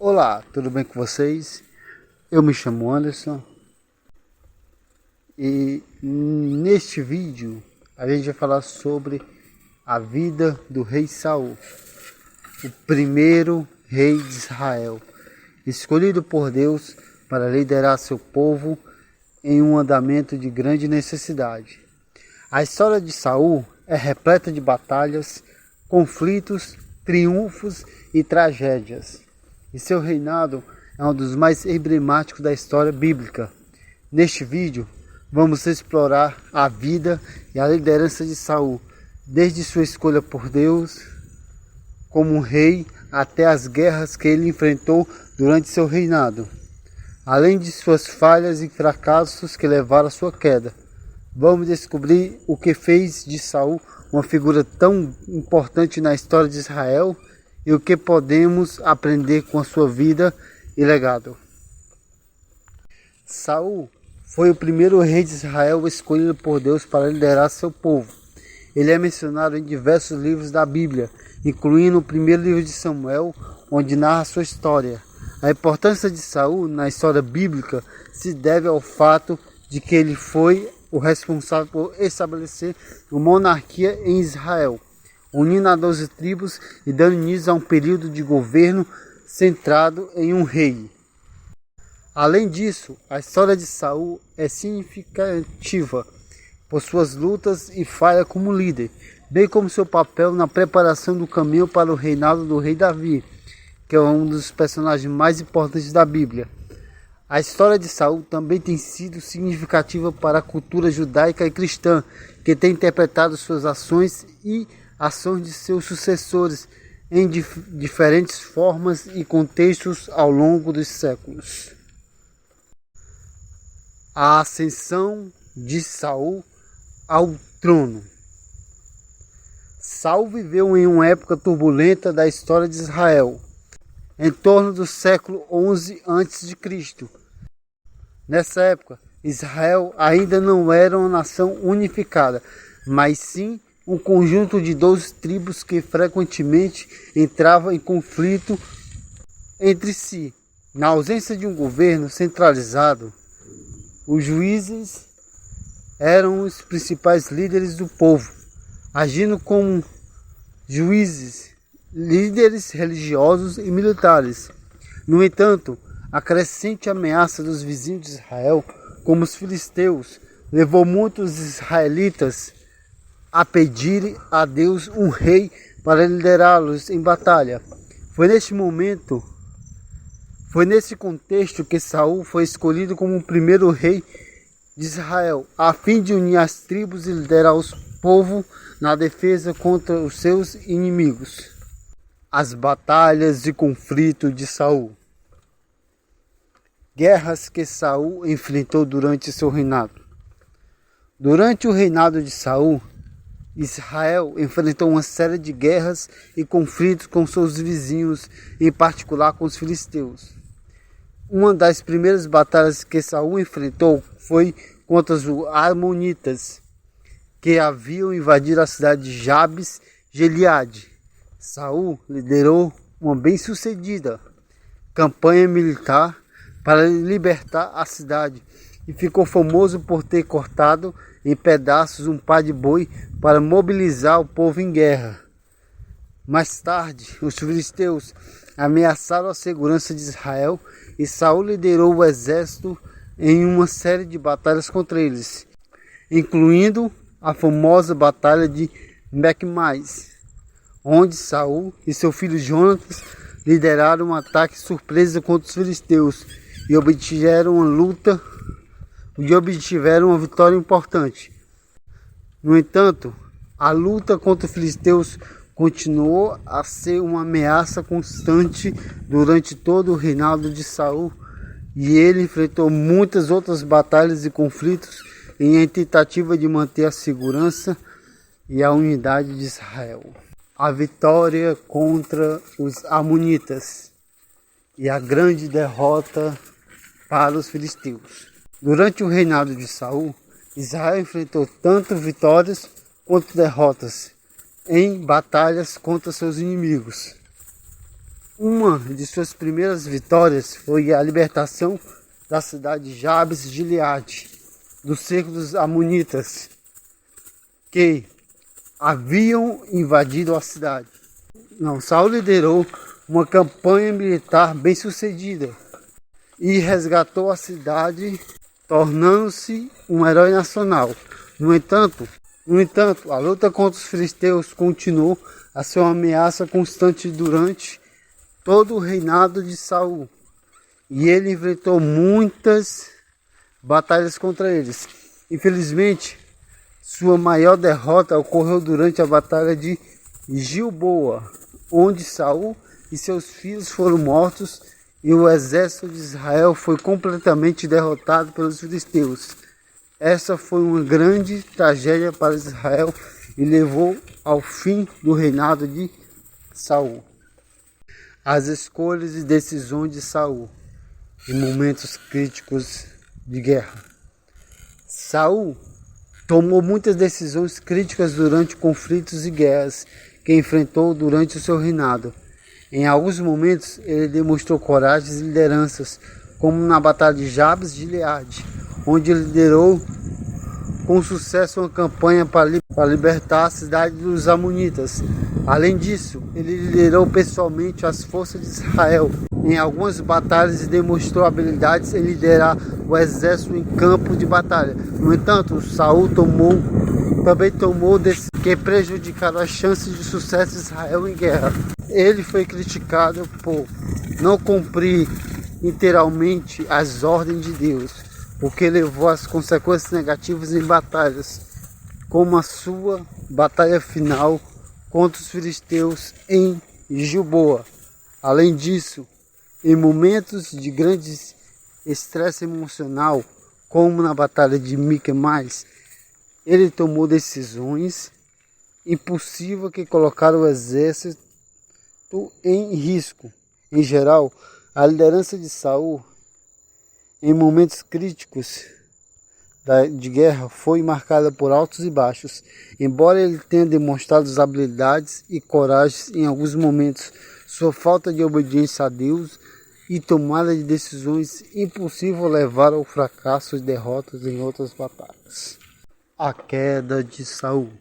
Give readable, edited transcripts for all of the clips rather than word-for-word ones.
Olá, tudo bem com vocês? Eu me chamo Anderson e neste vídeo a gente vai falar sobre a vida do rei Saul, o primeiro rei de Israel, escolhido por Deus para liderar seu povo em um andamento de grande necessidade. A história de Saul é repleta de batalhas, conflitos, triunfos e tragédias. E seu reinado é um dos mais emblemáticos da história bíblica. Neste vídeo, vamos explorar a vida e a liderança de Saul, desde sua escolha por Deus como um rei até as guerras que ele enfrentou durante seu reinado, além de suas falhas e fracassos que levaram à sua queda. Vamos descobrir o que fez de Saul uma figura tão importante na história de Israel e o que podemos aprender com a sua vida e legado. Saul foi o primeiro rei de Israel escolhido por Deus para liderar seu povo. Ele é mencionado em diversos livros da Bíblia, incluindo o primeiro livro de Samuel, onde narra sua história. A importância de Saul na história bíblica se deve ao fato de que ele foi o responsável por estabelecer uma monarquia em Israel, unindo as 12 tribos e dando início a um período de governo centrado em um rei. Além disso, a história de Saul é significativa por suas lutas e falhas como líder, bem como seu papel na preparação do caminho para o reinado do rei Davi, que é um dos personagens mais importantes da Bíblia. A história de Saul também tem sido significativa para a cultura judaica e cristã, que tem interpretado suas ações e ações de seus sucessores em diferentes formas e contextos ao longo dos séculos. A ascensão de Saul ao trono. Saul viveu em uma época turbulenta da história de Israel, em torno do século 11 a.C. Nessa época, Israel ainda não era uma nação unificada, mas sim um conjunto de 12 tribos que frequentemente entravam em conflito entre si. Na ausência de um governo centralizado, os juízes eram os principais líderes do povo, agindo como juízes, líderes religiosos e militares. No entanto, a crescente ameaça dos vizinhos de Israel, como os filisteus, levou muitos israelitas a pedirem a Deus um rei para liderá-los em batalha. Foi nesse contexto que Saul foi escolhido como o primeiro rei de Israel, a fim de unir as tribos e liderar os povos na defesa contra os seus inimigos. As batalhas e conflitos de Saul. Guerras que Saul enfrentou durante seu reinado. Durante o reinado de Saul, Israel enfrentou uma série de guerras e conflitos com seus vizinhos, em particular com os filisteus. Uma das primeiras batalhas que Saul enfrentou foi contra os amonitas, que haviam invadido a cidade de Jabes Gileade. Saul liderou uma bem-sucedida campanha militar para libertar a cidade e ficou famoso por ter cortado em pedaços um par de boi para mobilizar o povo em guerra. Mais tarde, os filisteus ameaçaram a segurança de Israel e Saul liderou o exército em uma série de batalhas contra eles, incluindo a famosa batalha de Mecmais, onde Saul e seu filho Jonatas lideraram um ataque surpresa contra os filisteus e obtiveram uma vitória importante. No entanto, a luta contra os filisteus continuou a ser uma ameaça constante durante todo o reinado de Saul, e ele enfrentou muitas outras batalhas e conflitos em tentativa de manter a segurança e a unidade de Israel. A vitória contra os amonitas e a grande derrota para os filisteus. Durante o reinado de Saul, Israel enfrentou tanto vitórias quanto derrotas em batalhas contra seus inimigos. Uma de suas primeiras vitórias foi a libertação da cidade de Jabes de Gileade, do cerco dos amonitas, que haviam invadido a cidade. Saul liderou uma campanha militar bem sucedida e resgatou a cidade, tornando-se um herói nacional. No entanto, a luta contra os filisteus continuou a ser uma ameaça constante durante todo o reinado de Saul, e ele enfrentou muitas batalhas contra eles. Infelizmente, sua maior derrota ocorreu durante a batalha de Gilboa, onde Saul e seus filhos foram mortos e o exército de Israel foi completamente derrotado pelos filisteus. Essa foi uma grande tragédia para Israel e levou ao fim do reinado de Saul. As escolhas e decisões de Saul em momentos críticos de guerra. Saul tomou muitas decisões críticas durante conflitos e guerras que enfrentou durante o seu reinado. Em alguns momentos, ele demonstrou coragem e lideranças, como na batalha de Jabes de Gileade, onde liderou com sucesso uma campanha para libertar a cidade dos amonitas. Além disso, ele liderou pessoalmente as forças de Israel em algumas batalhas e demonstrou habilidades em liderar o exército em campo de batalha. No entanto, Saul também tomou decisões que prejudicaram as chances de sucesso de Israel em guerra. Ele foi criticado por não cumprir inteiramente as ordens de Deus, o que levou às consequências negativas em batalhas, como a sua batalha final contra os filisteus em Gilboa. Além disso, em momentos de grande estresse emocional, como na batalha de Miquemais, ele tomou decisões impulsivas que colocaram o exército em risco. Em geral, a liderança de Saul em momentos críticos de guerra foi marcada por altos e baixos. Embora ele tenha demonstrado habilidades e coragem em alguns momentos, sua falta de obediência a Deus e tomada de decisões impulsivas levaram ao fracasso e derrotas em outras batalhas. A queda de Saul.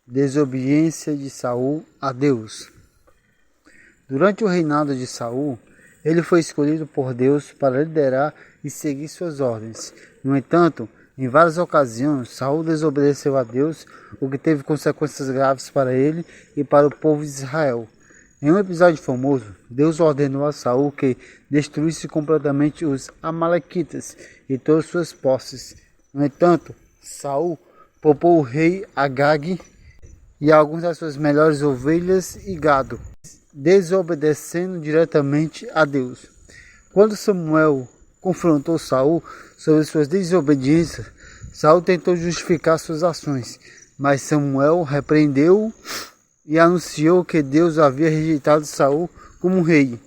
Desobediência de Saul a Deus. Durante o reinado de Saul, ele foi escolhido por Deus para liderar e seguir suas ordens. No entanto, em várias ocasiões, Saul desobedeceu a Deus, o que teve consequências graves para ele e para o povo de Israel. Em um episódio famoso, Deus ordenou a Saul que destruísse completamente os amalequitas e todas suas posses. No entanto, Saul poupou o rei Agag e algumas das suas melhores ovelhas e gado, desobedecendo diretamente a Deus. Quando Samuel confrontou Saul sobre suas desobediências, Saul tentou justificar suas ações, mas Samuel repreendeu-o e anunciou que Deus havia rejeitado Saul como rei.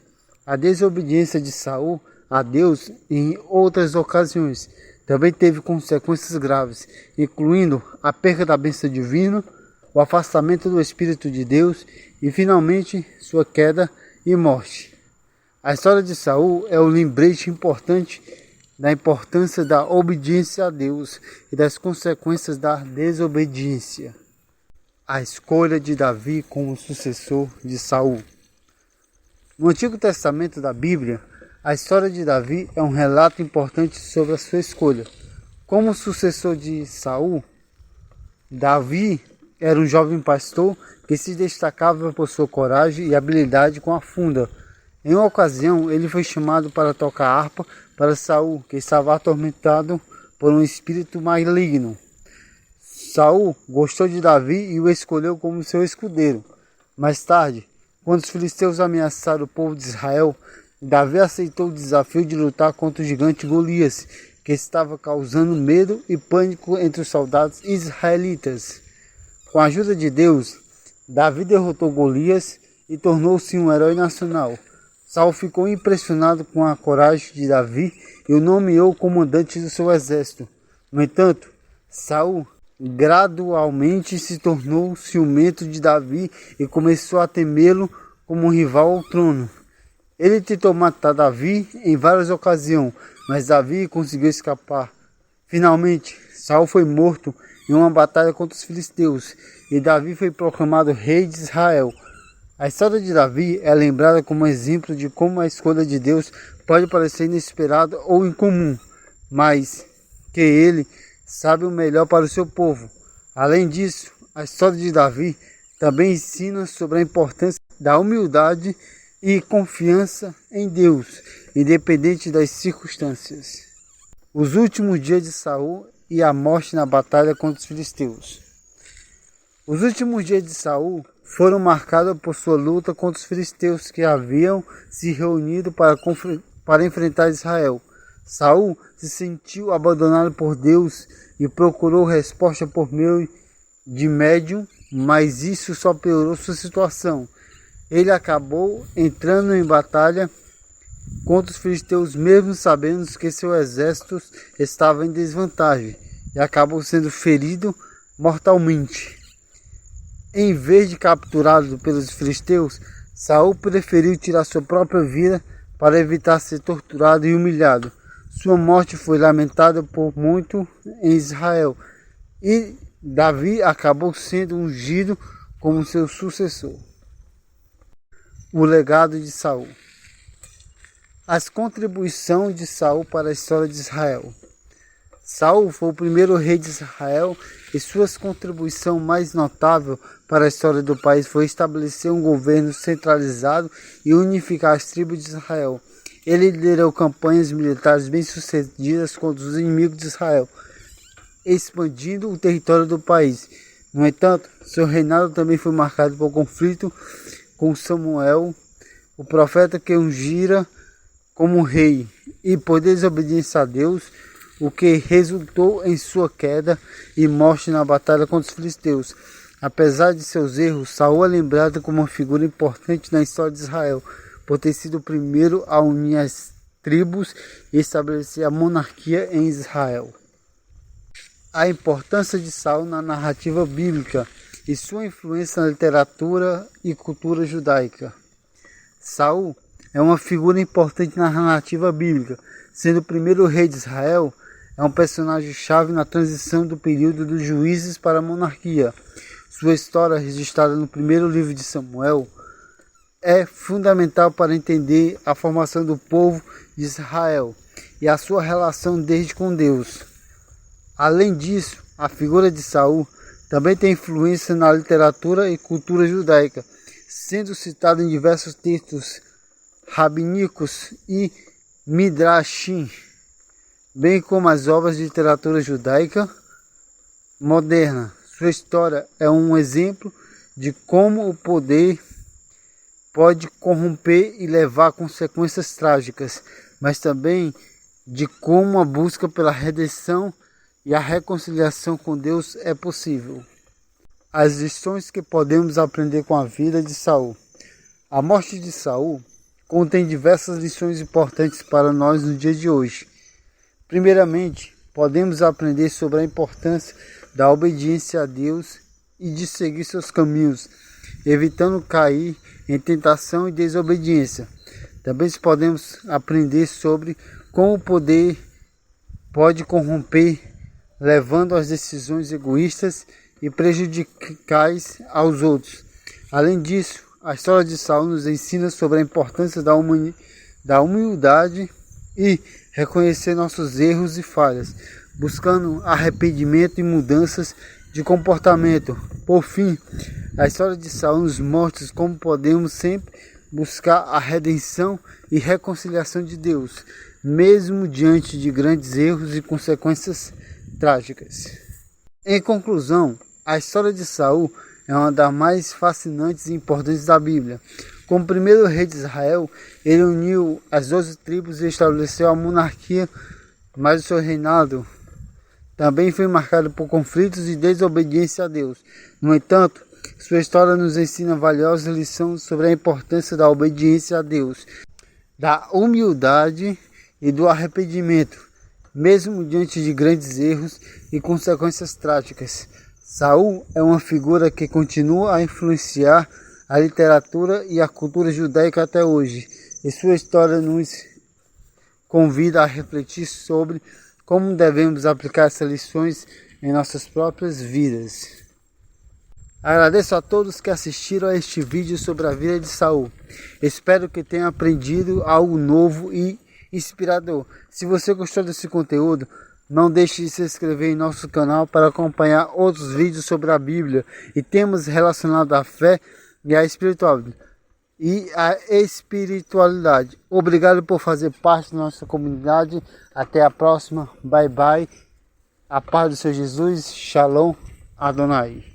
A desobediência de Saul a Deus em outras ocasiões também teve consequências graves, incluindo a perda da bênção divina, o afastamento do Espírito de Deus e finalmente sua queda e morte. A história de Saul é um lembrete importante da importância da obediência a Deus e das consequências da desobediência. A escolha de Davi como sucessor de Saul. No Antigo Testamento da Bíblia, a história de Davi é um relato importante sobre a sua escolha. Como sucessor de Saul, Davi era um jovem pastor que se destacava por sua coragem e habilidade com a funda. Em uma ocasião, ele foi chamado para tocar harpa para Saul, que estava atormentado por um espírito maligno. Saul gostou de Davi e o escolheu como seu escudeiro. Mais tarde, quando os filisteus ameaçaram o povo de Israel, Davi aceitou o desafio de lutar contra o gigante Golias, que estava causando medo e pânico entre os soldados israelitas. Com a ajuda de Deus, Davi derrotou Golias e tornou-se um herói nacional. Saul ficou impressionado com a coragem de Davi e o nomeou comandante do seu exército. No entanto, Saul gradualmente se tornou ciumento de Davi e começou a temê-lo como um rival ao trono. Ele tentou matar Davi em várias ocasiões, mas Davi conseguiu escapar. Finalmente, Saul foi morto em uma batalha contra os filisteus e Davi foi proclamado rei de Israel. A história de Davi é lembrada como exemplo de como a escolha de Deus pode parecer inesperada ou incomum, mas que ele sabe o melhor para o seu povo. Além disso, a história de Davi também ensina sobre a importância da humildade e confiança em Deus, independente das circunstâncias. Os últimos dias de Saul e a morte na batalha contra os filisteus. Os últimos dias de Saul foram marcados por sua luta contra os filisteus que haviam se reunido para enfrentar Israel. Saul se sentiu abandonado por Deus e procurou resposta por meio de médium, mas isso só piorou sua situação. Ele acabou entrando em batalha contra os filisteus, mesmo sabendo que seu exército estava em desvantagem, e acabou sendo ferido mortalmente. Em vez de capturado pelos filisteus, Saul preferiu tirar sua própria vida para evitar ser torturado e humilhado. Sua morte foi lamentada por muito em Israel, e Davi acabou sendo ungido como seu sucessor. O legado de Saul. As contribuições de Saul para a história de Israel. Saul foi o primeiro rei de Israel e sua contribuição mais notável para a história do país foi estabelecer um governo centralizado e unificar as tribos de Israel. Ele liderou campanhas militares bem-sucedidas contra os inimigos de Israel, expandindo o território do país. No entanto, seu reinado também foi marcado por conflito com Samuel, o profeta que ungira como rei, e por desobediência a Deus, o que resultou em sua queda e morte na batalha contra os filisteus. Apesar de seus erros, Saul é lembrado como uma figura importante na história de Israel, por ter sido o primeiro a unir as tribos e estabelecer a monarquia em Israel. A importância de Saul na narrativa bíblica e sua influência na literatura e cultura judaica. Saul é uma figura importante na narrativa bíblica, sendo o primeiro rei de Israel. É um personagem-chave na transição do período dos juízes para a monarquia. Sua história, registrada no primeiro livro de Samuel, é fundamental para entender a formação do povo de Israel e a sua relação desde com Deus. Além disso, a figura de Saul também tem influência na literatura e cultura judaica, sendo citado em diversos textos rabínicos e midrashim, bem como as obras de literatura judaica moderna. Sua história é um exemplo de como o poder pode corromper e levar a consequências trágicas, mas também de como a busca pela redenção e a reconciliação com Deus é possível. As lições que podemos aprender com a vida de Saul. A morte de Saul contém diversas lições importantes para nós no dia de hoje. Primeiramente, podemos aprender sobre a importância da obediência a Deus e de seguir seus caminhos, evitando cair em tentação e desobediência. Também podemos aprender sobre como o poder pode corromper, levando às decisões egoístas e prejudiciais aos outros. Além disso, a história de Saul nos ensina sobre a importância da humildade e reconhecer nossos erros e falhas, buscando arrependimento e mudanças de comportamento. Por fim, a história de Saul nos mostra como podemos sempre buscar a redenção e reconciliação de Deus, mesmo diante de grandes erros e consequências trágicas. Em conclusão, a história de Saul é uma das mais fascinantes e importantes da Bíblia. Como primeiro rei de Israel, ele uniu as 12 tribos e estabeleceu a monarquia, mas o seu reinado também foi marcado por conflitos e desobediência a Deus. No entanto, sua história nos ensina valiosas lições sobre a importância da obediência a Deus, da humildade e do arrependimento, mesmo diante de grandes erros e consequências trágicas. Saul é uma figura que continua a influenciar a literatura e a cultura judaica até hoje. E sua história nos convida a refletir sobre como devemos aplicar essas lições em nossas próprias vidas. Agradeço a todos que assistiram a este vídeo sobre a vida de Saul. Espero que tenham aprendido algo novo e inspirador. Se você gostou desse conteúdo, não deixe de se inscrever em nosso canal para acompanhar outros vídeos sobre a Bíblia e temas relacionados à fé e à espiritualidade. Obrigado por fazer parte da nossa comunidade. Até a próxima. Bye bye. A paz do Senhor Jesus. Shalom Adonai.